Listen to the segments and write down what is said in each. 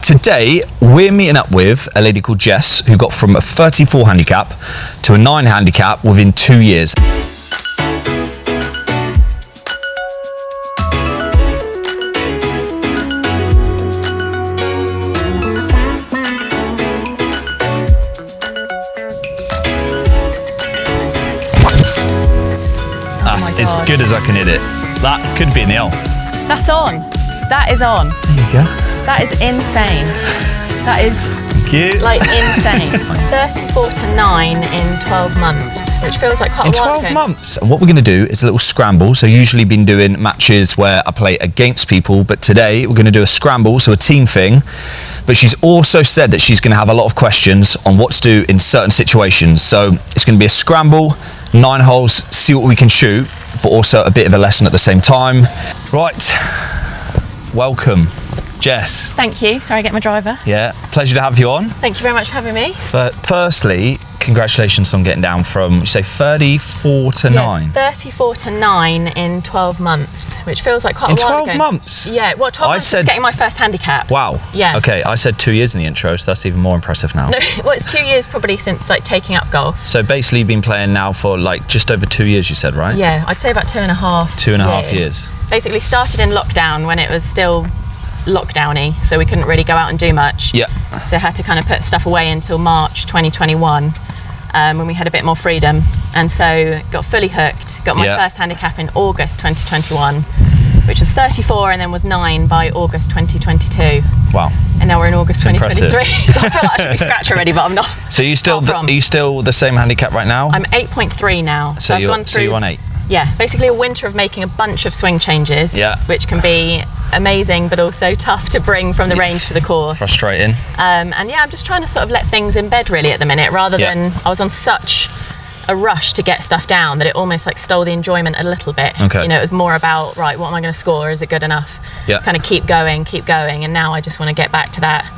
today we're meeting up with a lady called Jess who got from a 34 handicap to a 9 handicap within 2 years. That's as good as I can hit it. That could be in the hole. That's on. That is on. There you go. That is insane. That is Cute. like insane. 34 to 9 in 12 months, which feels like quite a while ago. In 12 months. And what we're going to do is a little scramble. So usually been doing matches where I play against people, but today we're going to do a scramble, so a team thing. But she's also said that she's going to have a lot of questions on what to do in certain situations. So it's going to be a scramble, 9 holes, see what we can shoot, but also a bit of a lesson at the same time. Right, welcome, Jess. Thank you. Sorry, I get my driver. Yeah, pleasure to have you on. Thank you very much for having me. Firstly, congratulations on getting down from, you say 34 to 9? 34 to 9 in 12 months, which feels like quite a while ago. In 12 months? Yeah, well, 12 months since getting my first handicap. Wow. Yeah. Okay, I said 2 years in the intro, so that's even more impressive now. No, well, it's 2 years probably since like taking up golf. So basically you've been playing now for like just over 2 years, you said, right? Yeah, I'd say about 2.5 2.5 years. Basically started in lockdown when it was still lockdowny, so we couldn't really go out and do much. Yeah. So I had to kind of put stuff away until March 2021. When we had a bit more freedom, and so got fully hooked. Got my first handicap in August 2021, which was 34, and then was 9 by August 2022. Wow! And now we're in August 2023. So I feel like I should be scratch already, but I'm not. So are you still the same handicap right now? I'm 8.3 now. So I've gone through. So you're on 8. Yeah, basically a winter of making a bunch of swing changes, which can be amazing but also tough to bring from the range to the course. Frustrating. And yeah, I'm just trying to sort of let things embed really at the minute, rather than I was on such a rush to get stuff down that it almost like stole the enjoyment a little bit. Okay. You know, it was more about, right, what am I going to score? Is it good enough? Yeah. Kind of keep going, and now I just want to get back to that.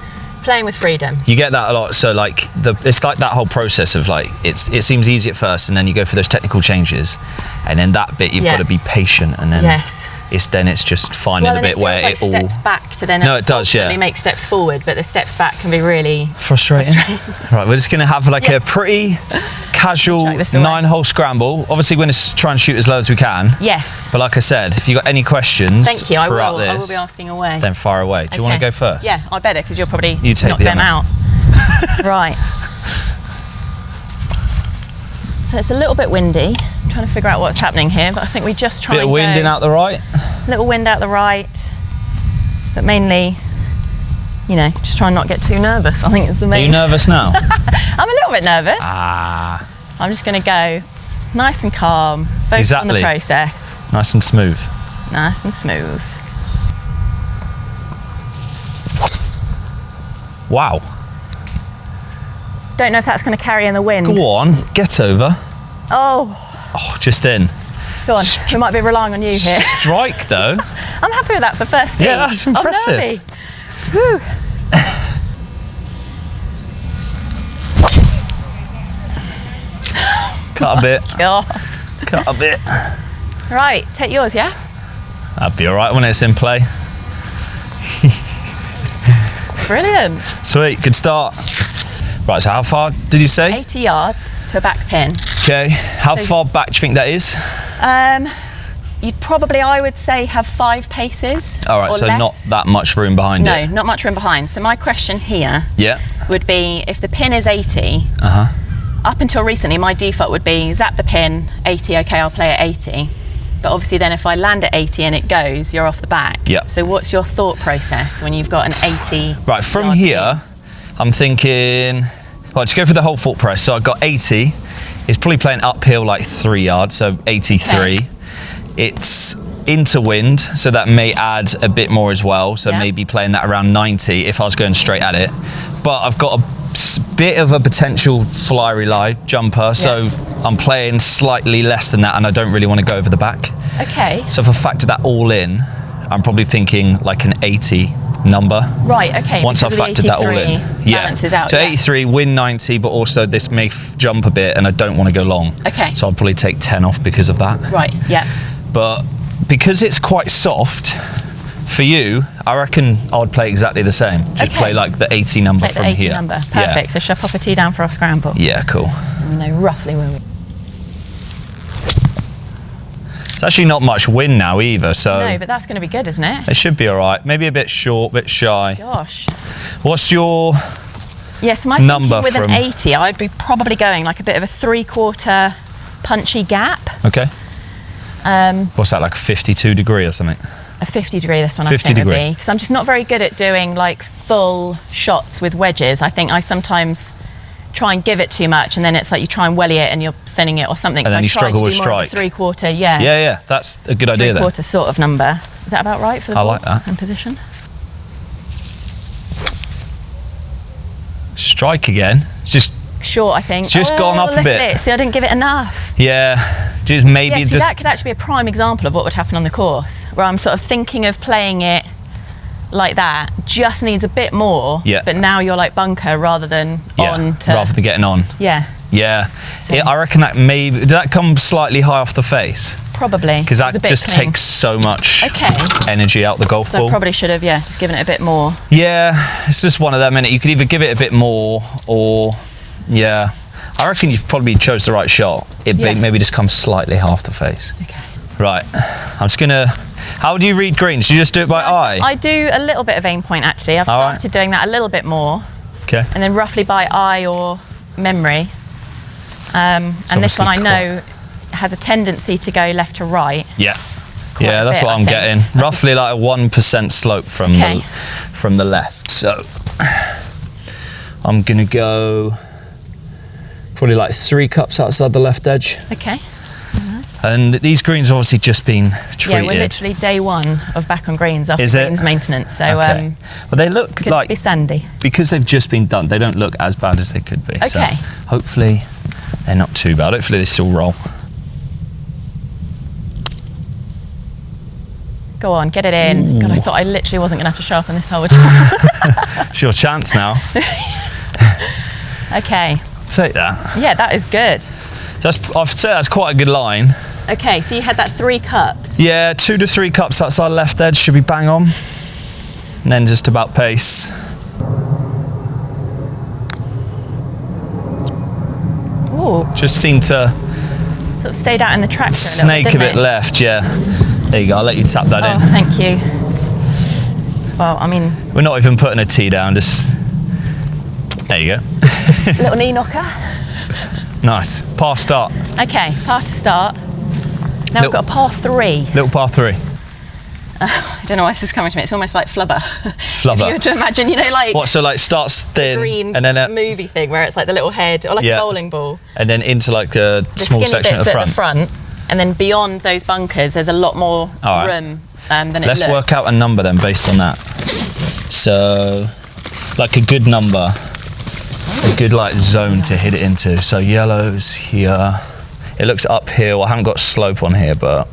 Playing with freedom. You get that a lot. So like it's like that whole process of like it seems easy at first, and then you go for those technical changes, and then that bit you've got to be patient, and then it's just finding the bit where it all steps back to then make steps forward, but the steps back can be really frustrating. Right, we're just gonna have like a pretty casual 9-hole scramble. Obviously we're going to try and shoot as low as we can. Yes. But like I said, if you've got any questions throughout this, I will be asking away. Then fire away. Do you want to go first? Yeah, I better, because you'll probably knock them out. Right. So it's a little bit windy. I'm trying to figure out what's happening here, but I think we just try and go. Bit of wind in out the right. Little wind out the right, but mainly, you know, just try and not get too nervous. I think it's the main. Are you nervous now? I'm a little bit nervous. I'm just going to go nice and calm, focus on the process. Nice and smooth. Nice and smooth. Wow. Don't know if that's going to carry in the wind. Go on, get over. Oh, just in. Go on, we might be relying on you here. Strike though. I'm happy with that for first tee. Yeah, that's impressive. Whew. Cut a bit. God. Cut a bit. Right, take yours, yeah? That'd be all right when it's in play. Brilliant. Sweet, good start. Right, so how far did you say? 80 yards to a back pin. Okay, how far back do you think that is? You'd probably, I would say, have 5 paces. All right, so not that much room behind it. No, not much room behind. So my question here would be, if the pin is 80, up until recently, my default would be zap the pin, 80, okay, I'll play at 80. But obviously then if I land at 80 and it goes, you're off the back. Yeah. So what's your thought process when you've got an 80? Right, from here, I'm thinking, well, just go for the whole thought process. So I've got 80. It's probably playing uphill like 3 yards, so 83. Okay. It's into wind, so that may add a bit more as well. So maybe playing that around 90 if I was going straight at it. But I've got a bit of a potential fly lie jumper, so I'm playing slightly less than that, and I don't really want to go over the back. Okay. So if I factor that all in, I'm probably thinking like an 80 number. Right, okay. Once I've factored that all in. Balances out. So 83, win 90, but also this may jump a bit and I don't want to go long. Okay. So I'll probably take 10 off because of that. Right, yeah. But because it's quite soft, for you, I reckon I would play exactly the same. Just play like the 80 number play from the 80 here. number. Perfect. Yeah. So shall I pop a tee down for our scramble? Yeah, cool. We know roughly where we... It's actually not much wind now either, so... No, but that's going to be good, isn't it? It should be all right. Maybe a bit short, bit shy. Gosh. What's your Yes, my number thinking with from... an 80, I'd be probably going like a bit of a 3/4 punchy gap. Okay. What's that, like a 52 degree or something? A 50 degree, this one 50 I think degree. would be. Because I'm just not very good at doing like full shots with wedges. I think I sometimes try and give it too much, and then it's like you try and welly it and you're thinning it or something. And then you struggle with strike. 3/4, yeah. Yeah, that's a good idea then. 3/4 sort of number. Is that about right for the I ball like that. and position? Strike again. It's just Short, I think. It's just gone up a look bit. at it. See, I didn't give it enough. Yeah, just maybe Yeah, see, just that could actually be a prime example of what would happen on the course, where I'm sort of thinking of playing it like that, just needs a bit more, Yeah. but now you're like bunker rather than on to... rather than getting on. Yeah, Yeah, So- I reckon that maybe did that come slightly high off the face probably. because It's a that bit just clean. takes so much Okay. energy out the golf So I ball. probably should have, just given it a bit more. Yeah, it's just one of them. You could either give it a bit more or I reckon you probably chose the right shot. It Yeah. maybe just comes slightly high off the face. Okay. Right, I'm just gonna. How do you read greens? Do you just do it by eye? I do a little bit of aim point actually. I've All right. started doing that a little bit more, Okay. and then roughly by eye or memory. And this one I obviously know has a tendency to go left to right. Yeah. Quite Yeah, a that's bit, what I I'm think. getting. Roughly like a 1% slope from Okay. the left. So I'm gonna go probably like 3 cups outside the left edge. Okay. And these greens have obviously just been treated. Yeah, we're literally day one of back on greens after Is it? greens maintenance. So Okay. Well, they look could like be sandy. because they've just been done. They don't look as bad as they could be. So Okay. hopefully they're not too bad. Hopefully they still roll. Go on, get it in. God, I thought I literally wasn't going to have to sharpen this whole time. It's your chance now. Okay. Take that. Yeah, that is good. I've said that's quite a good line. Okay, so you had that 3 cups. Yeah, 2 to 3 cups outside left edge should be bang on. And then just about pace. Ooh, Just seem to sort of stayed out in the tractor snake a little a bit, bit left, yeah. There you go, I'll let you tap that Oh, in. thank you. Well, I mean, We're not even putting a tee down, just... There you go. little knee knocker. Nice. Par start. Okay, par to start. Now we've got a par 3. Little par 3. I don't know why this is coming to me. It's almost like flubber. Flubber. If you were to imagine, you know, like What, so like starts thin green and then movie thing where it's like the little head or like Yeah. a bowling ball. and then into like a The small skinny section bits at the front. and then beyond those bunkers, there's a lot more All right. room than it Let's looks. work out a number then based on that. So, like a good number, a good like zone to hit it into. So yellow's here. It looks uphill. I haven't got slope on here, but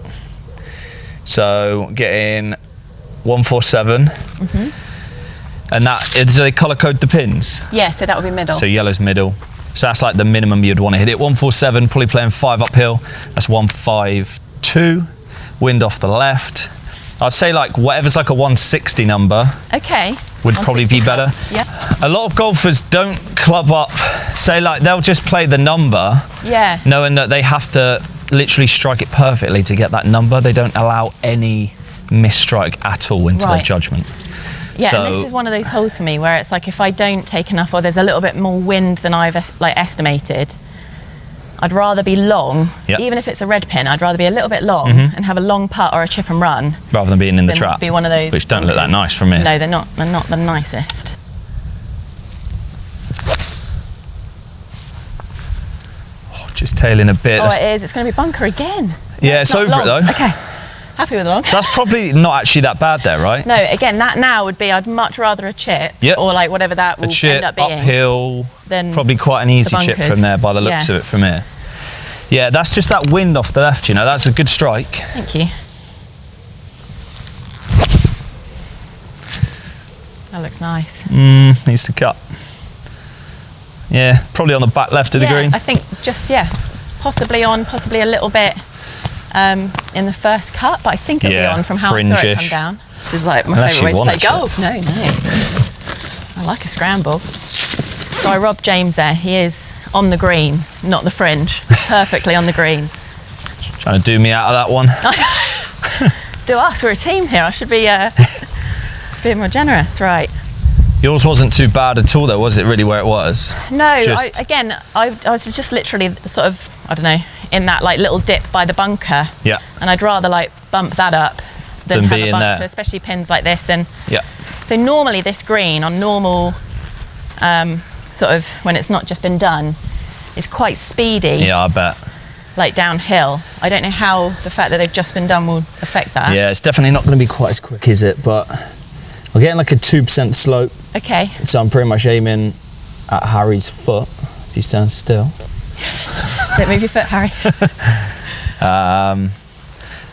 so getting 147. And that do they color code the pins? Yeah, so that would be middle. So yellow's middle. So that's like the minimum you'd want to hit it. 147, probably playing 5 uphill. That's 152. Wind off the left. I'd say like whatever's like a 160 number Okay. would probably be 160 better. Yeah. A lot of golfers don't club up, say like they'll just play the number, Yeah. knowing that they have to literally strike it perfectly to get that number. They don't allow any misstrike at all into their Right. judgment. Yeah, So- and this is one of those holes for me where it's like if I don't take enough or there's a little bit more wind than I've like estimated, I'd rather be long, Yep. even if it's a red pin, I'd rather be a little bit long and have a long putt or a chip and run Rather than being in the than trap, be one of those which don't look that bunkers. nice from here. No, they're not the nicest. Just tailing a bit. Oh, That's- it is. It's going to be bunker again. Yeah, it's not over it long. though. Okay. Happy with the long. So that's probably not actually that bad there, right? No, again, that now would be I'd much rather a chip Yep. or like whatever that A will chip end up being. uphill, than probably quite an easy the chip bunkers. from there by the looks Yeah. of it from here. Yeah, that's just that wind off the left, you know, that's a good strike. Thank you. That looks nice. Needs to cut. Yeah, probably on the back left of the green. I think just, possibly on, possibly a little bit in the first cut, but I think it'll be on from how I saw it come fringe-ish. down. This is like my favourite way to play golf. No. I like a scramble. So I robbed James there. He is on the green, not the fringe. Perfectly on the green. Trying to do me out of that one. Do us, we're a team here. I should be a bit more generous, right? Yours wasn't too bad at all though, was it, really, where it was? No, I was just literally sort of, I don't know, in that like little dip by the bunker. Yeah. And I'd rather like bump that up than have a bunker, especially pins like this. And yeah. So normally this green on normal, sort of when it's not just been done, is quite speedy. Yeah, I bet. Like downhill. I don't know how the fact that they've just been done will affect that. Yeah, it's definitely not going to be quite as quick, is it? But I'm getting like a 2% slope. Okay. So I'm pretty much aiming at Harry's foot, if he stands still. Don't move your foot, Harry.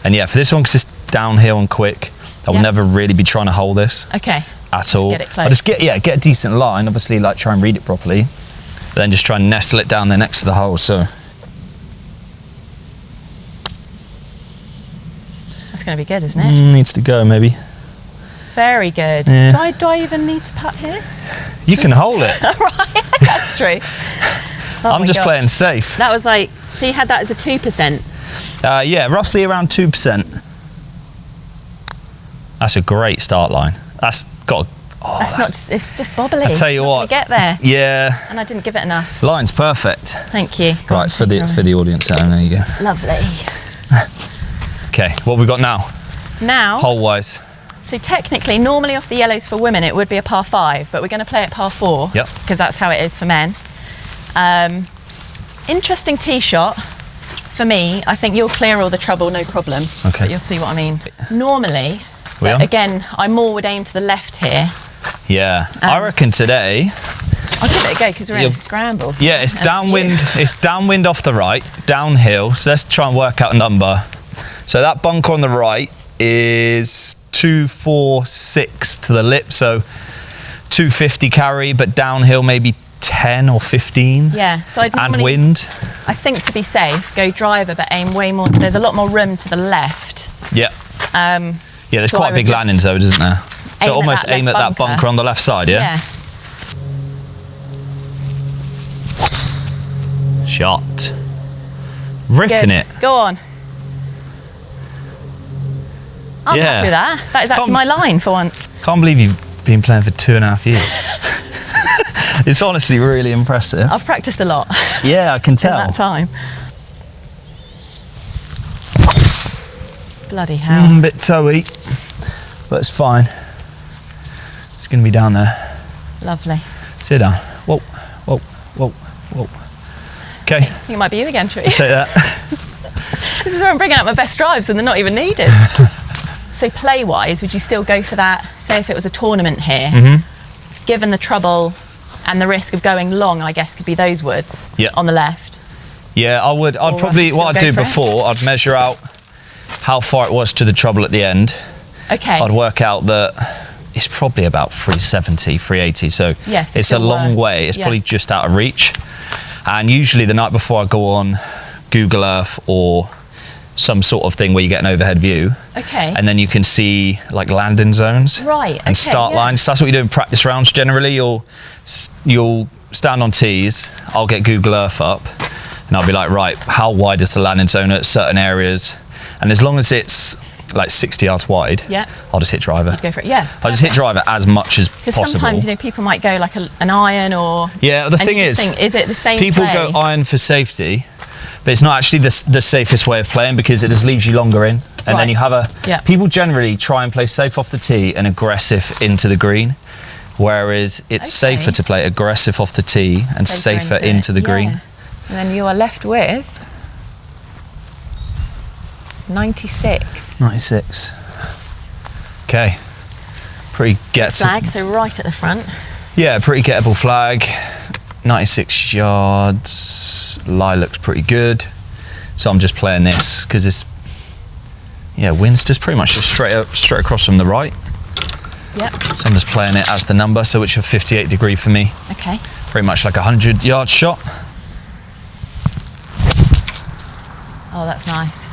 And yeah, for this one, because it's downhill and quick, I will never really be trying to hold this. Okay. At all. Get it close. I'll just get a decent line, obviously, like try and read it properly, but then just try and nestle it down there next to the hole. So that's going to be good, isn't it? Needs to go, maybe. Very good. Yeah. Do I even need to putt here? You can hold it. Right, that's true. I'm just playing safe. That was like, so you had that as a 2%? Yeah, roughly around 2%. That's a great start line. That's got. Oh, it's just bobbly. I tell you what. Get there. Yeah. And I didn't give it enough. Line's perfect. Thank you. Right, for the audience at home, there you go. Lovely. Okay, what have we got now? Now. Hole-wise. So technically, normally off the yellows for women, it would be a par 5, but we're going to play it par 4. Yep. Because that's how it is for men. Interesting tee shot. For me, I think you'll clear all the trouble, no problem. Okay. But you'll see what I mean. Normally, again, I more would aim to the left here. Yeah, I reckon today. I'll give it a go because we're in a scramble. Yeah, it's downwind. It's downwind off the right, downhill. So let's try and work out a number. So that bunker on the right is 246 to the lip, so 250 carry, but downhill maybe 10 or 15. Yeah, so I'd normally, and wind. I think to be safe, go driver, but aim way more. There's a lot more room to the left. Yeah. Yeah, there's quite big landing zone, isn't there? So almost aim at that bunker on the left side, yeah? Yeah. Shot. Ripping it. Go on. I'm happy with that. That is actually my line for once. Can't believe you've been playing for 2.5 years. It's honestly really impressive. I've practiced a lot. Yeah, I can tell. In that time. Bloody hell. A bit toey, but it's fine. It's going to be down there. Lovely. Sit down. Whoa, whoa, whoa, whoa. Okay. I think it might be you again, Tree. Take that. This is where I'm bringing out my best drives and they're not even needed. So play-wise, would you still go for that, say if it was a tournament here, given the trouble and the risk of going long, I guess, could be those woods on the left? Yeah, I would. I'd probably, what I'd do before, I'd measure out how far it was to the trouble at the end. Okay. I'd work out that it's probably about 370, 380, so yes, it's a long way. It's probably just out of reach. And usually the night before I go on Google Earth or some sort of thing where you get an overhead view. Okay. And then you can see like landing zones. Right. And start lines. So that's what you do in practice rounds generally. You'll stand on tees, I'll get Google Earth up and I'll be like, right, how wide is the landing zone at certain areas? And as long as it's like 60 yards wide, I'll just hit driver. You'd go for it, I'll just hit driver as much as possible. Because sometimes, you know, people might go like an iron or... Yeah, the thing is it the same people go iron for safety, but it's not actually the safest way of playing because it just leaves you longer in. And then you have a... People generally try and play safe off the tee and aggressive into the green, whereas it's safer to play aggressive off the tee and safer into the green. And then you are left with 96. 96. Okay. Pretty gettable. Flag, so right at the front. Yeah, pretty gettable flag. 96 yards. Lie looks pretty good. So I'm just playing this because it's, wind's just pretty much just straight across from the right. Yep. So I'm just playing it as the number, so which is 58 degree for me. Okay. Pretty much like a 100-yard shot. Oh, that's nice.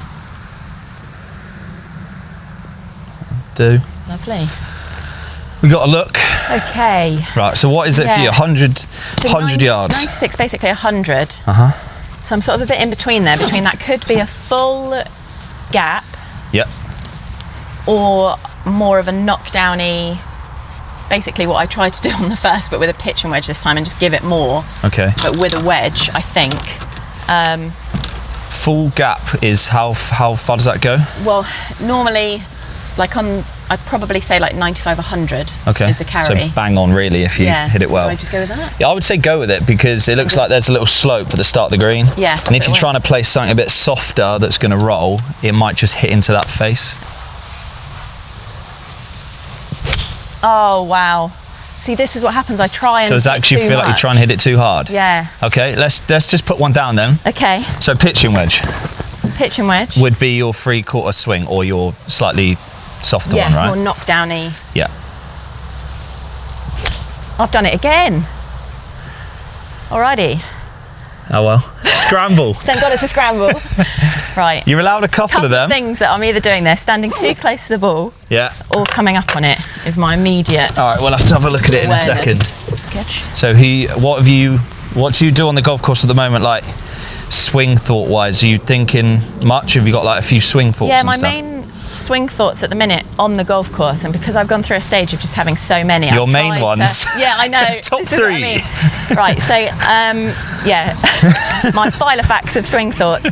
Do. Lovely. We got a look. Okay. Right, so what is it for you? 100 yards? 96, basically 100. So I'm sort of a bit in between there, between that could be a full gap. Yep. Or more of a knockdowny, basically what I tried to do on the first, but with a pitch and wedge this time, and just give it more. Okay. But with a wedge, I think. Full gap is how far does that go? Well, normally, like I'd probably say like 95, 100 is the carry. So bang on really if you hit it well. So I just go with that? Yeah, I would say go with it because it looks like there's a little slope at the start of the green. Yeah. And if you're trying to play something a bit softer that's going to roll, it might just hit into that face. Oh, wow. See, this is what happens. I try and so it's actually feel like you're trying to hit it too hard? Yeah. Okay, let's just put one down then. Okay. So pitch and wedge. Pitch and wedge. Would be your 3/4 swing or your slightly softer one, right? Yeah, more knockdowny. Yeah. I've done it again. Alrighty. Oh well. Scramble. Thank God it's a scramble. Right. You're allowed a couple of them. Things that I'm either doing there, standing too close to the ball, yeah, or coming up on it is my immediate. All right, we'll have to have a look at it in a second. Good. So what do you do on the golf course at the moment, like swing thought wise? Are you thinking much? Have you got like a few swing thoughts? Yeah, my main swing thoughts at the minute on the golf course, and because I've gone through a stage of just having so many. Your main ones. Yeah, I know. Top three. I mean. Right, so yeah, my Filofax of swing thoughts.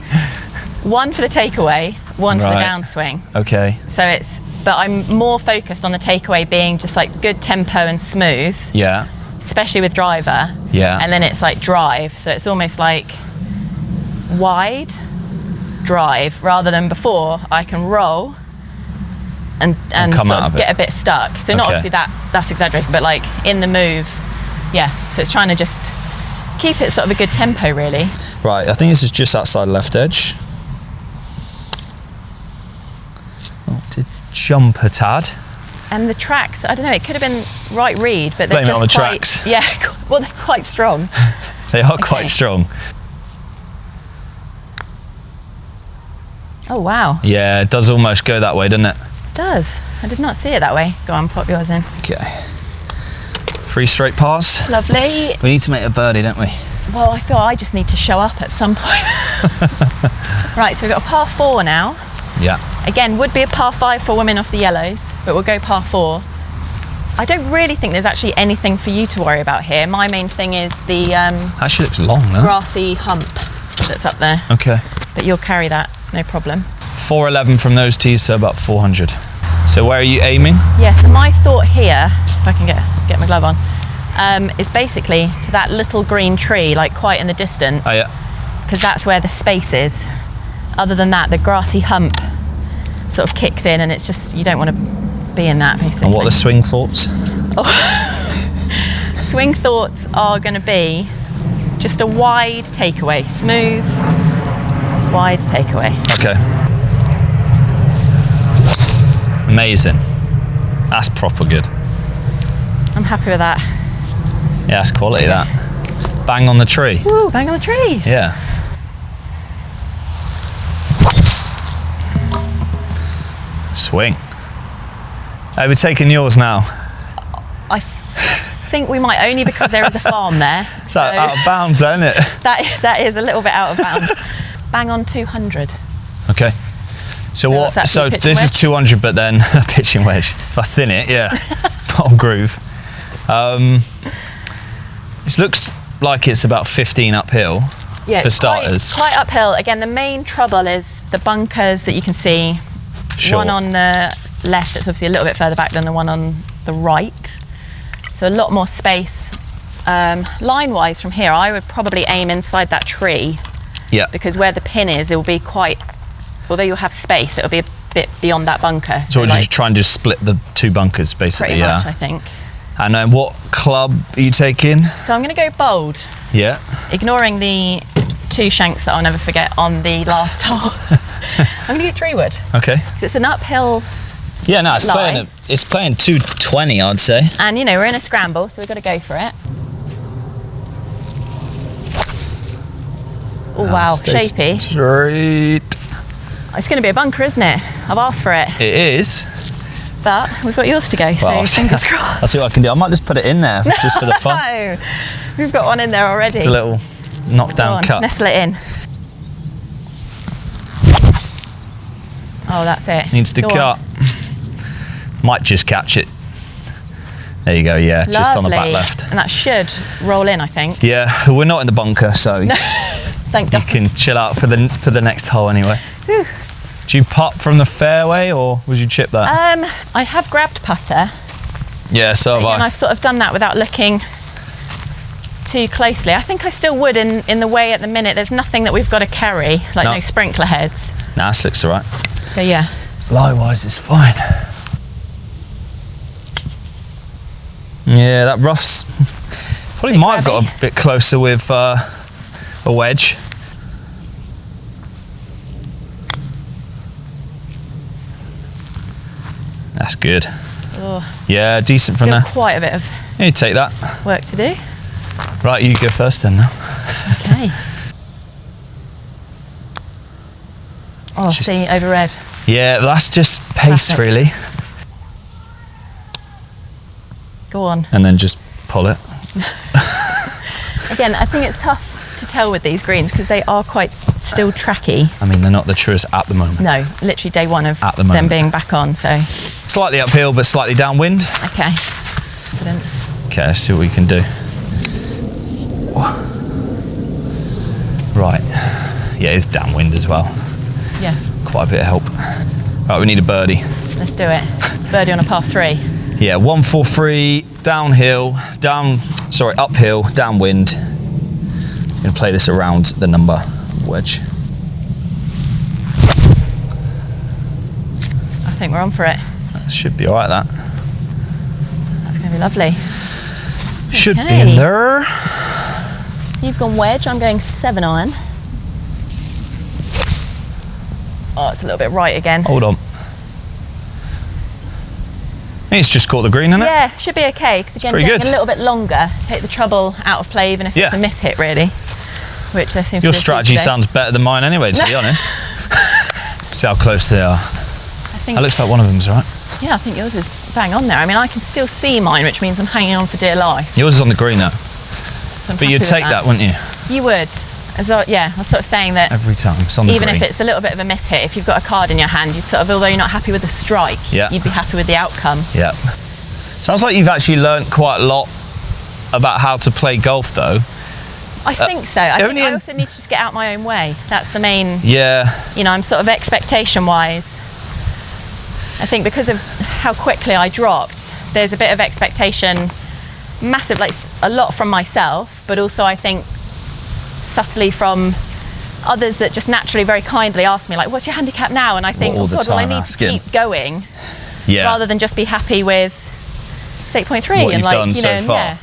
One for the takeaway, one for the downswing. Okay. So but I'm more focused on the takeaway being just like good tempo and smooth. Yeah. Especially with driver. Yeah. And then it's like drive, so it's almost like wide drive rather than before I can roll and sort of get a bit stuck. So not obviously that's exaggerated, but like in the move, yeah. So it's trying to just keep it sort of a good tempo, really. Right, I think this is just outside left edge. Oh, did jump a tad. And the tracks, I don't know, it could have been right read, but they're Blame it just on the quite, tracks. yeah, well, they're quite strong. They are quite strong. Oh, wow. Yeah, it does almost go that way, doesn't it? It does. I did not see it that way. Go on, pop yours in. Okay. 3 straight pars. Lovely. We need to make a birdie, don't we? Well, I feel I just need to show up at some point. Right, so we've got a par 4 now. Yeah. Again, would be a par 5 for women off the yellows, but we'll go par 4. I don't really think there's actually anything for you to worry about here. My main thing is the actually looks long, though. Grassy hump that's up there. Okay. But you'll carry that, no problem. 411 from those tees, so about 400. So where are you aiming? Yeah, so my thought here, if I can get my glove on, is basically to that little green tree, like quite in the distance. Oh, yeah. Because that's where the space is. Other than that, the grassy hump sort of kicks in, and it's just, you don't want to be in that, basically. And what are the swing thoughts? Oh. Swing thoughts are going to be just a wide takeaway, smooth, wide takeaway. Okay. Amazing. That's proper good. I'm happy with that. Yeah, that's quality, that. Bang on the tree. Woo, bang on the tree. Yeah. Swing. Hey, we're taking yours now. I think we might, only because there is a farm there. It's so out of bounds, isn't it? That is a little bit out of bounds. Bang on 200. Okay. So what? So this is 200, but then a pitching wedge. If I thin it, yeah, bottom groove. It looks like it's about 15 uphill for starters. Quite uphill. Again, the main trouble is the bunkers that you can see. Sure. One on the left that's obviously a little bit further back than the one on the right. So a lot more space. Line-wise from here, I would probably aim inside that tree. Yeah. Because where the pin is, it will be quite, although you'll have space, it'll be a bit beyond that bunker. So we're just trying to split the 2 bunkers, basically. Pretty much, I think. And then what club are you taking? So I'm going to go bold. Yeah. Ignoring the 2 shanks that I'll never forget on the last hole. I'm going to go 3-wood. Okay. Because it's an uphill. Yeah, no, it's playing 220, I'd say. And you know, we're in a scramble, so we've got to go for it. Oh wow, shapy. Straight. It's going to be a bunker, isn't it? I've asked for it. It is. But we've got yours to go, so fingers crossed. I'll see what I can do. I might just put it in there just for the fun. No, we've got one in there already. Just a little knockdown cut. Nestle it in. Oh, that's it. Needs to cut. Might just catch it. There you go, yeah, Lovely. just on the back left. And that should roll in, I think. Yeah, we're not in the bunker, so Thank God. you can chill out for the next hole anyway. Whew. Do you putt from the fairway or would you chip that? I have grabbed putter. Yeah, so have I. And I've sort of done that without looking too closely. I think I still would in the way at the minute. There's nothing that we've got to carry, like no sprinkler heads. Nah, this looks all right. So yeah. Lie-wise, it's fine. Yeah, that rough's probably might have got a bit closer with a wedge. That's good. Oh, yeah, decent from there. Quite a bit of you take that. Work to do. Right, you go first then now. Okay. Oh, see, over red. Yeah, that's just pace really. Go on. And then just pull it. Again, I think it's tough to tell with these greens because they are quite still tracky. I mean, they're not the truest at the moment. No, literally day one of them being back on, so. Slightly uphill, but slightly downwind. Okay. Confident. Okay, let's see what we can do. Right. Yeah, it's downwind as well. Yeah. Quite a bit of help. Right, we need a birdie. Let's do it. Birdie on a par 3. Yeah, 143, downhill, uphill, downwind. I'm gonna play this around the number wedge. I think we're on for it. That should be all right, that. That's gonna be lovely. Should be in there. You've gone wedge, I'm going 7-iron. Oh, it's a little bit right again. Hold on. It's just caught the green, isn't it? Yeah, should be okay, because again, getting a little bit longer, take the trouble out of play, even if it's a miss hit, really. Which there seems Your to be strategy sounds better than mine anyway, to be honest. See how close they are. I think that looks like one of them's right. Yeah, I think yours is bang on there. I mean, I can still see mine, which means I'm hanging on for dear life. Yours is on the green now. So but you'd take that, wouldn't you? You would. Yeah, I was sort of saying that every time it's on the even green. if it's a little bit of a miss hit, if you've got a card in your hand, you'd sort of, although you're not happy with the strike, you'd be happy with the outcome. Yeah. Sounds like you've actually learnt quite a lot about how to play golf, though. I think so. I think I also need to just get out my own way. That's the main. Yeah. You know, I'm sort of expectation-wise. I think because of how quickly I dropped, there's a bit of expectation, massive, like a lot from myself, but also I think subtly from others that just naturally very kindly ask me, like, what's your handicap now? And I think, oh God, well, I need to keep going rather than just be happy with 8.3 what and you've like, done you know, so far. yeah.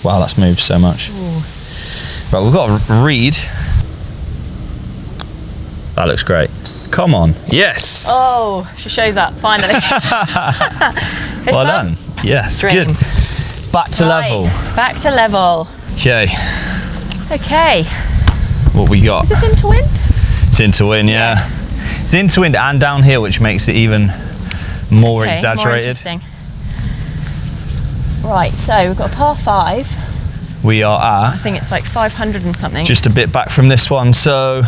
Wow, that's moved so much. Ooh. Right, we've got a read. That looks great. Come on. Yes. Oh, she shows up, finally. Well done. Yes, Dream. Good. Back to level. Back to level. Okay. Okay. What we got? Is this into wind? It's into wind, yeah. It's into wind and downhill, which makes it even more exaggerated. More interesting. Right, so we've got a par 5. We are at, I think it's like 500 and something. Just a bit back from this one, so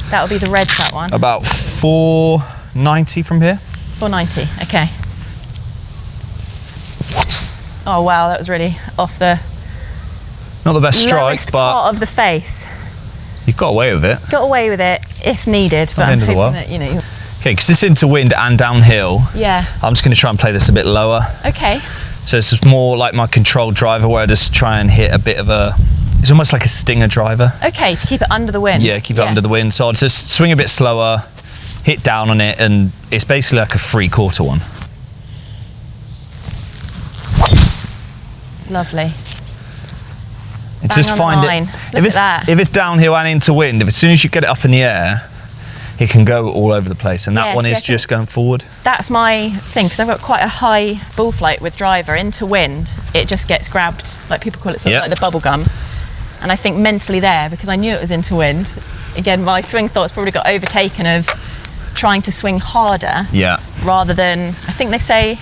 that'll be the reds, that one. About 490 from here. 490, okay. Oh wow, that was really off the. Not the best strike, but part of the face. You've got away with it. Got away with it if needed, but I'm hoping that, you know. Okay, because it's into wind and downhill. Yeah. I'm just going to try and play this a bit lower. Okay. So it's more like my controlled driver, where I just try and hit a bit of a. It's almost like a stinger driver. Okay, to keep it under the wind. Yeah, keep it under the wind. So I'll just swing a bit slower, hit down on it, and it's basically like a 3/4 one. Lovely. It's just find it. If it's downhill and into wind, as soon as you get it up in the air, it can go all over the place, and that one is just going forward. That's my thing, because I've got quite a high ball flight with driver. Into wind, it just gets grabbed, like people call it sort of like the bubble gum. And I think mentally there, because I knew it was into wind, again, my swing thoughts probably got overtaken of trying to swing harder. Yeah. Rather than, I think they say,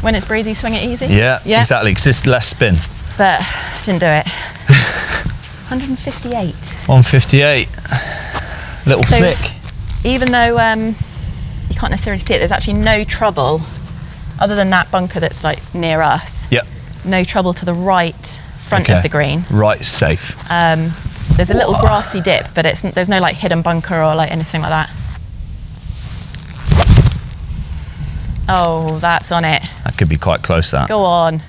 when it's breezy, swing it easy. Yeah, exactly, because it's less spin. But didn't do it. 158. 158. Little flick. Even though you can't necessarily see it, there's actually no trouble, other than that bunker that's like near us. Yep. No trouble to the right front of the green. Right, safe. There's a little grassy dip, but there's no like hidden bunker or like anything like that. Oh, that's on it. That could be quite close, that. Go on.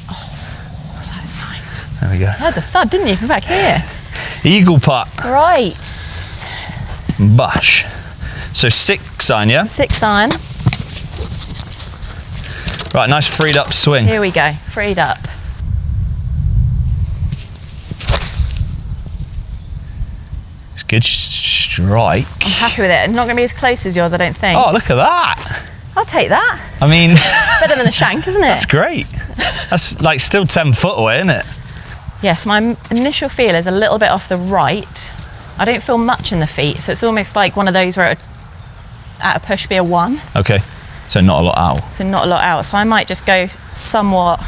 Oh, that's nice. There we go. You heard the thud, didn't you, from back here? Eagle putt. Right. Bush. So 6 iron, yeah? 6 iron. Right, nice freed up swing. Here we go, freed up. It's a good strike. I'm happy with it. Not going to be as close as yours, I don't think. Oh, look at that. I'll take that. I mean... Better than a shank, isn't it? That's great. That's like still 10 foot away, isn't it? Yes, my initial feel is a little bit off the right. I don't feel much in the feet, so it's almost like one of those where it's at a push be a 1. Okay, so not a lot out. So not a lot out. So I might just go somewhat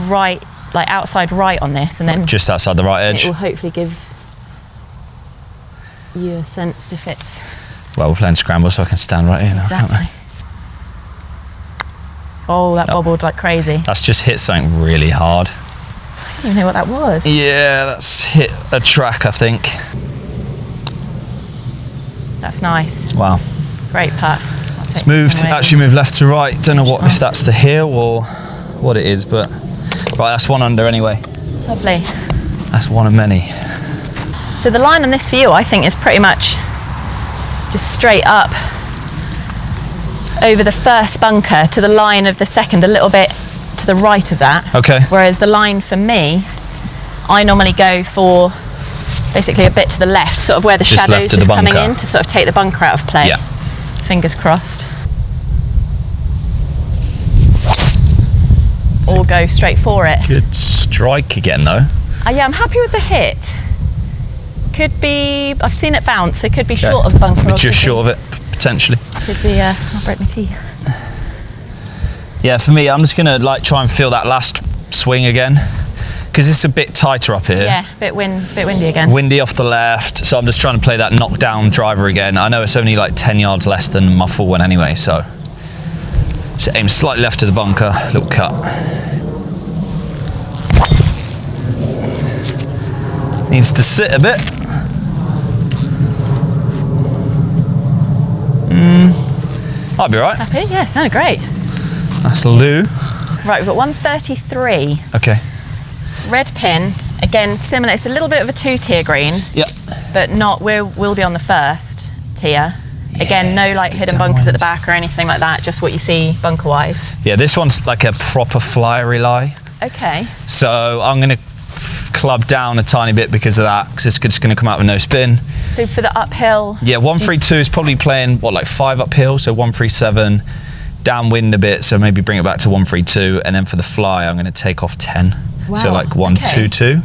right, like outside right on this, and then just outside the right edge. it will hopefully give you a sense if it's... Well, we're playing scramble, so I can stand right here now, Exactly. can't Oh, that bobbled like crazy. That's just hit something really hard. I didn't even know what that was. Yeah, that's hit a track, I think. That's nice. Wow. Great putt. It's moved, actually moved left to right. Don't know if that's the hill or what it is, but right, that's 1 under anyway. Lovely. That's one of many. So the line on this view, I think, is pretty much just straight up over the first bunker to the line of the second, a little bit to the right of that. Okay. Whereas the line for me, I normally go for basically a bit to the left, sort of where the Just shadow's left of just the coming bunker. in to sort of take the bunker out of play. Yeah. Fingers crossed. Or go straight for it. Good strike again, though. Yeah, I'm happy with the hit. Could be, I've seen it bounce, so it could be short of the bunker. Just short of it, potentially. Could be, I'll break my teeth. Yeah, for me, I'm just gonna like try and feel that last swing again, because it's a bit tighter up here. Yeah, bit windy again. Windy off the left, so I'm just trying to play that knockdown driver again. I know it's only like 10 yards less than my full one anyway, so just aim slightly left of the bunker, little cut. Needs to sit a bit. Might be right. Happy? Yeah, sounded great. That's Lou. Right, we've got 133. Okay. Red pin, again similar. It's a little bit of a 2-tier green. Yep. But not. We'll be on the first tier. Again, no like hidden bunkers at the back or anything like that. Just what you see bunker-wise. Yeah, this one's like a proper flyery lie. Okay. So I'm gonna club down a tiny bit because of that, because it's just gonna come out with no spin. So for the uphill. Yeah, 132 is probably playing what, like 5 uphill, so 137. Downwind a bit, so maybe bring it back to 132, and then for the fly, I'm going to take off 10. Wow. So like 122.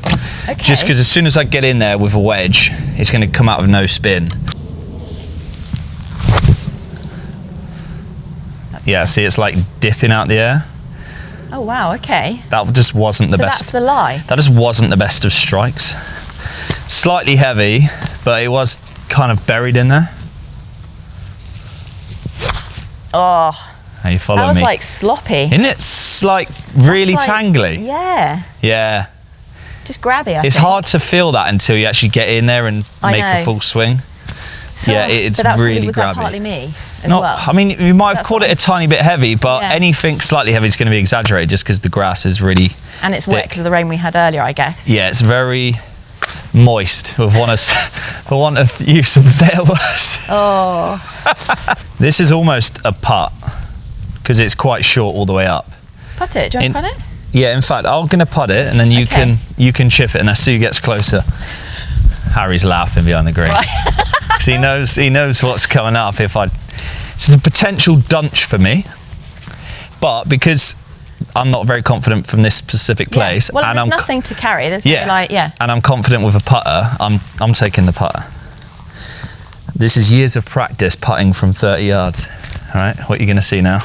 Okay. Just because as soon as I get in there with a wedge, it's going to come out with no spin. Yeah, see, it's like dipping out the air. Oh wow, okay. That just wasn't the best. That's the lie. That just wasn't the best of strikes. Slightly heavy, but it was kind of buried in there. Oh. Are you following me? That was like sloppy. Isn't it like really tangly? Yeah. Yeah. Just grabby, It's hard to feel that until you actually get in there and make a full swing. So, yeah, it's but that's really was grabby. That partly me as well? I mean, you might have called it a tiny bit heavy, but anything slightly heavy is going to be exaggerated just because the grass is really And it's wet because of the rain we had earlier, I guess. Yeah, it's very moist, for want of use of a better words. Oh. This is almost a putt because it's quite short all the way up. Putt it. Do you want to putt it? Yeah, in fact, I'm going to putt it, and then you can chip it, and as Sue gets closer. Harry's laughing behind the green. Because he knows what's coming up. It's a potential dunch for me, but because I'm not very confident from this specific place, well, and there's nothing to carry. There's and I'm confident with a putter. I'm taking the putter. This is years of practice putting from 30 yards. All right, what are you going to see now?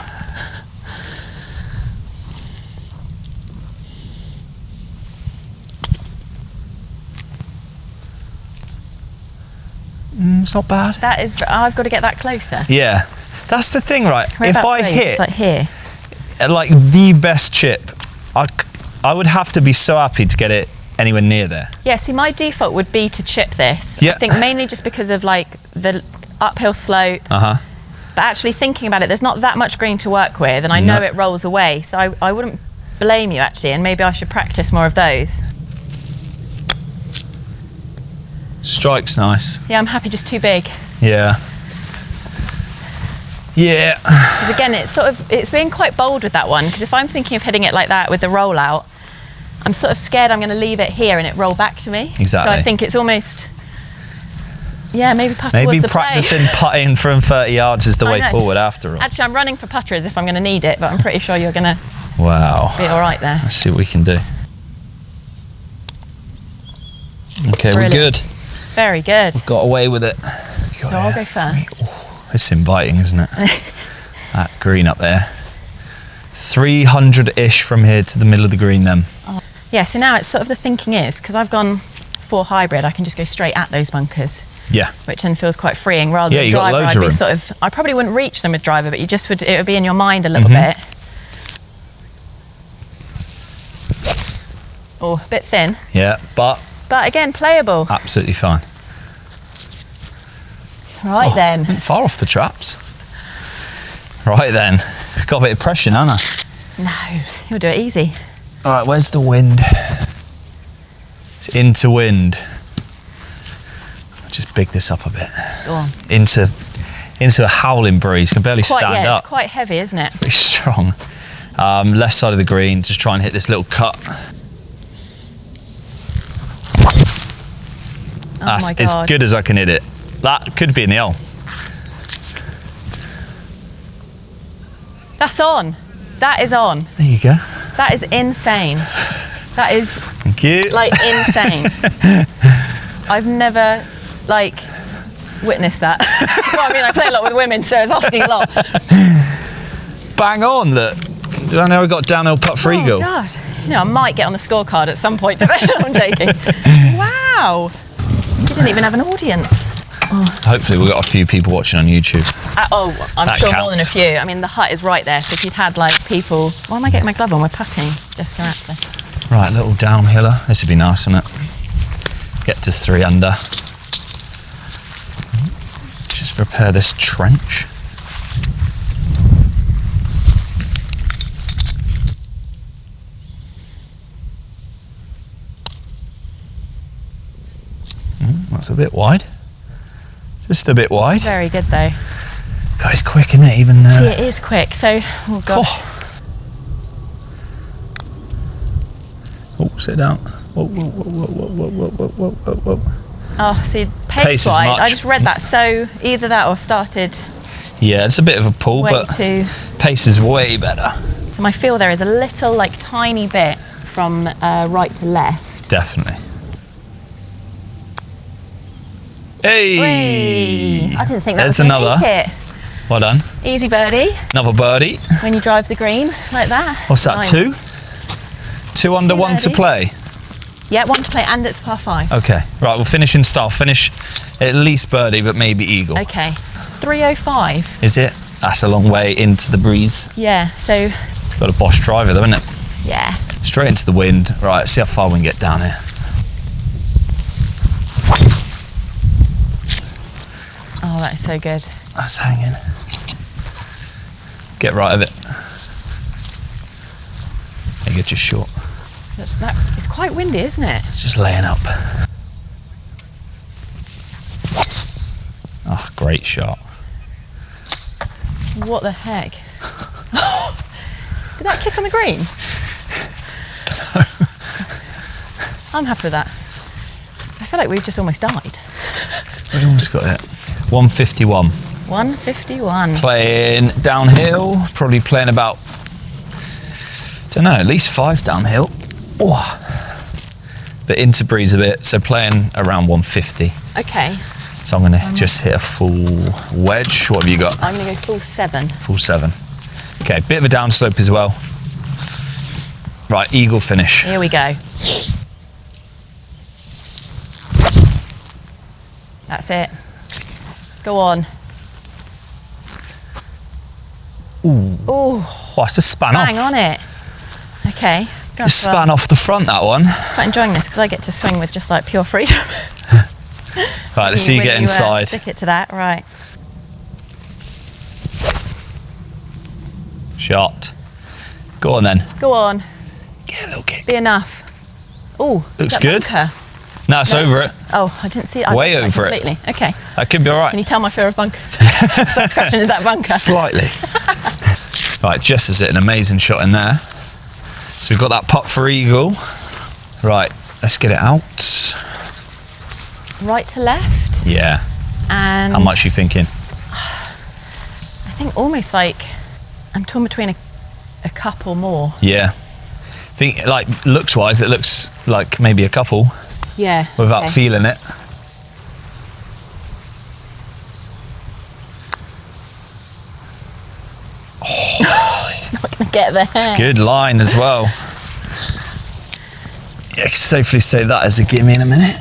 It's not bad. That is, I've got to get that closer. Yeah, that's the thing, right? If I hit it's like here, like the best chip, I would have to be so happy to get it anywhere near there. Yeah, see, my default would be to chip this. Yeah. I think mainly just because of like the uphill slope. But actually thinking about it, there's not that much green to work with, and I know it rolls away, so I wouldn't blame you actually, and maybe I should practice more of those. Strike's nice. Yeah, I'm happy just too big. Yeah. Yeah. Because again, it's being quite bold with that one, because if I'm thinking of hitting it like that with the rollout, I'm sort of scared I'm going to leave it here and it roll back to me. Exactly. So I think it's almost, yeah, maybe putter was the play. Practicing putting from 30 yards is the way forward after all. Actually, I'm running for putters if I'm going to need it, but I'm pretty sure you're going to be all right there. Let's see what we can do. Okay, Brilliant. We're good. Very good. We've got away with it. So I'll go first. Oh, it's inviting, isn't it? That green up there. 300-ish from here to the middle of the green then. Oh. Yeah, so now it's sort of the thinking is, because I've gone 4 hybrid, I can just go straight at those bunkers. Yeah. Which then feels quite freeing, rather than you driver, got loads I'd be of sort of, I probably wouldn't reach them with driver, but it would be in your mind a little bit. Oh, a bit thin. Yeah, but again, playable. Absolutely fine. Right then. Far off the traps. Right then. Got a bit of pressure, haven't I? No, you'll do it easy. All right, where's the wind? It's into wind. I'll just big this up a bit. Go on. Into a howling breeze. Can barely stand up. It's quite heavy, isn't it? Pretty strong. Left side of the green, just try and hit this little cut. That's as good as I can hit it. That could be in the hole. That's on. That is on. There you go. That is insane. That is Thank you. Like insane. I've never witnessed that. Well, I mean, I play a lot with women, so it's asking a lot. Bang on, look. I know I got downhill putt for eagle. Oh God. You know, I might get on the scorecard at some point today. I'm joking. Wow. You didn't even have an audience. Oh. Hopefully we've got a few people watching on YouTube. I'm that sure counts. more than a few. I mean, the hut is right there, so if you'd had people... Why am I getting my glove on? We're putting. Jessica Rattler. Right, little downhiller. This would be nice, wouldn't it? Get to 3 under. Just repair this trench. That's a bit wide. Just a bit wide. Very good though. God, it's quick, isn't it? Even See, it is quick. So, oh gosh. Oh, sit down. Whoa, whoa, whoa, whoa, whoa, whoa, whoa, whoa, whoa, whoa. Oh, see, pace wise, I just read that. So either that or started. Yeah, it's a bit of a pull, but pace is way better. So my feel there is a little, tiny bit from right to left. Definitely. Hey! Whee! I didn't think that There's was going to another. make it. Well done. Easy birdie. Another birdie. When you drive the green like that. What's that, 2? 2 under, 1 to play? Yeah, 1 to play, and it's par 5. Okay, right, we'll finish in style. Finish at least birdie, but maybe eagle. Okay. 305. Is it? That's a long way into the breeze. Yeah, so... It's got a Bosch driver though, isn't it? Yeah. Straight into the wind. Right, see how far we can get down here. Oh, that is so good. That's hanging. Get right of it. I get just short. It's quite windy, isn't it? It's just laying up. Ah, great shot. What the heck? Did that kick on the green? I'm happy with that. I feel like we've just almost died. We've almost got it. 151. 151. Playing downhill, probably playing about, don't know, at least 5 downhill. Oh. But into breeze a bit, so playing around 150. Okay. So I'm going to just hit a full wedge. What have you got? I'm going to go full 7. Full 7. Okay, bit of a downslope as well. Right, eagle finish. Here we go. That's it. Go on. Ooh. Oh, it's just span off. bang on it. Okay. Just span off the front, that one. Quite enjoying this because I get to swing with just like pure freedom. Right, let's see you get inside. Stick it to that, right. Shot. Go on then. Go on. Get a little kick. Be enough. Oh, looks good. Bunker? No, it's over it. Oh, I didn't see it. Way over it. Completely. Okay. That could be all right. Can you tell my fear of bunkers? First question, is that bunker? Slightly. Right, Jess has hit an amazing shot in there. So we've got that putt for eagle. Right, let's get it out. Right to left. Yeah. And how much are you thinking? I think almost like I'm torn between a couple more. Yeah. I think like looks wise, it looks like maybe a couple. Yeah. Without feeling it. Oh, it's not going to get there. Good line as well. Yeah, I can safely say that as a gimme in a minute.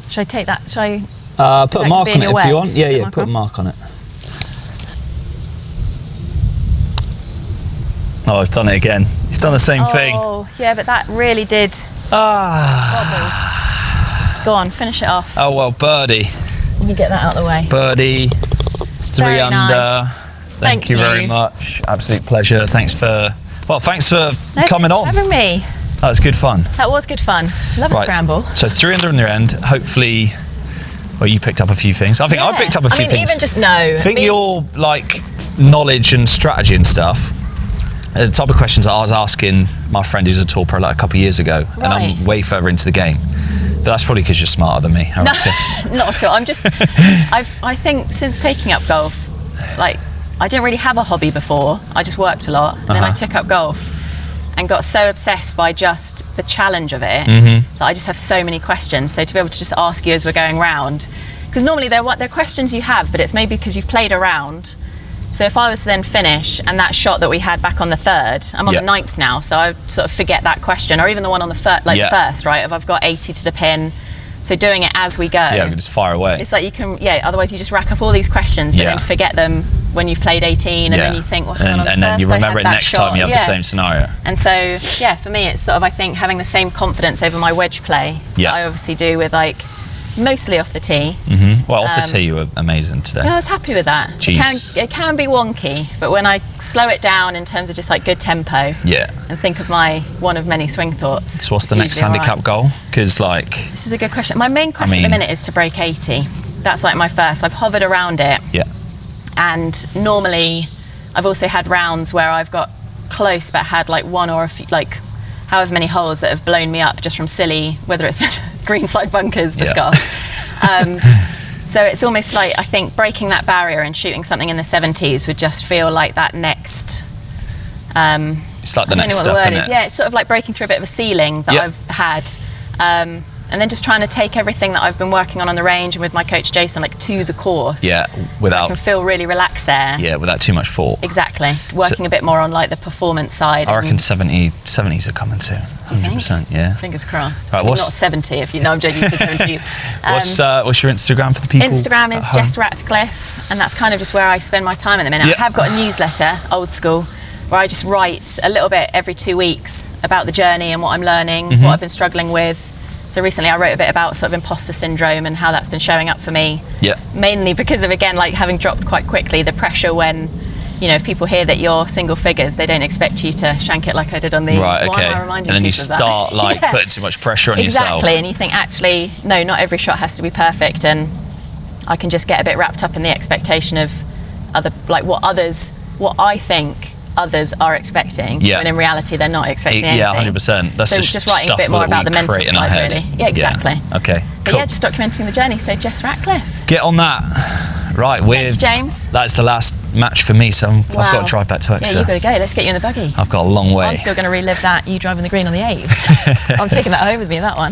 Should I take that? Should I put a mark on it if you want. Yeah, put a mark on it. Oh, he's done it again. He's done the same thing. Oh, yeah, but that really did. Wobble. Go on, finish it off. Oh, well, birdie. Let me get that out of the way. Birdie. 3 Very under. nice. Thank you very much. Absolute pleasure. Thanks for coming on. Having me. That was good fun. That was good fun. Love a scramble. So 3 under in the end. Hopefully, well, you picked up a few things. I think I picked up a few things. Even just I think your like knowledge and strategy and stuff. The type of questions that I was asking my friend who's a tour pro like a couple of years ago, and I'm way further into the game. But that's probably because you're smarter than me. No, not at all. I'm just. I think since taking up golf, like I didn't really have a hobby before. I just worked a lot, and then I took up golf and got so obsessed by just the challenge of it that I just have so many questions. So to be able to just ask you as we're going round, because normally they're questions you have, but it's maybe because you've played around. So if I was to then finish and that shot that we had back on the 3rd, I'm on the 9th now, so I sort of forget that question, or even the one on the first, the first, right? If I've got 80 to the pin, so doing it as we go. Yeah, we can just fire away. It's like you can, otherwise you just rack up all these questions, but then forget them when you've played 18, and then you think, well, hang on, and then you remember it next time you have the same scenario. And so, for me, it's sort of, I think, having the same confidence over my wedge play that I obviously do with like mostly off the tee. Well, off the tee you were amazing today. Yeah, I was happy with that. It can be wonky, but when I slow it down in terms of just like good tempo, and think of my one of many swing thoughts. So what's the next handicap goal? Because like this is a good question. My main quest at the minute is to break 80. That's like my first. I've hovered around it. Yeah. And normally, I've also had rounds where I've got close, but had like one or a few, like however many holes that have blown me up just from silly, whether it's greenside bunkers, the so it's almost like, I think breaking that barrier and shooting something in the 70s would just feel like that next it's like the next step, isn't it? Yeah, it's sort of like breaking through a bit of a ceiling that I've had, and then just trying to take everything that I've been working on the range and with my coach Jason, like to the course. Yeah, without. So I can feel really relaxed there. Yeah, without too much thought. Exactly. Working a bit more on like the performance side. I reckon 70s are coming soon. 100%. Yeah. Fingers crossed. Right, not 70 if you know. I'm joking for 70s. What's your Instagram for the people? Instagram is Jess Ratcliffe, and that's kind of just where I spend my time at the minute. I have got a newsletter, old school, where I just write a little bit every 2 weeks about the journey and what I'm learning, what I've been struggling with. So recently I wrote a bit about sort of imposter syndrome and how that's been showing up for me. Yeah. Mainly because of, again, like having dropped quite quickly, the pressure when, you know, if people hear that you're single figures, they don't expect you to shank it like I did on the... Right, okay. And then you start like putting too much pressure on yourself. Exactly, and you think actually, no, not every shot has to be perfect, and I can just get a bit wrapped up in the expectation of other, like what I think others are expecting, when in reality they're not expecting anything. Yeah, 100%. That's so just writing a bit more about the mental side, really. Yeah, exactly. Yeah. Okay. But yeah, just documenting the journey. So Jess Ratcliffe. Get on that. Right, Thank you, James. That's the last match for me, so I've got to drive back to Exeter. Yeah, you've got to go. Let's get you in the buggy. I've got a long way. I'm still going to relive that, you driving the green on the 8th. I'm taking that home with me, that one.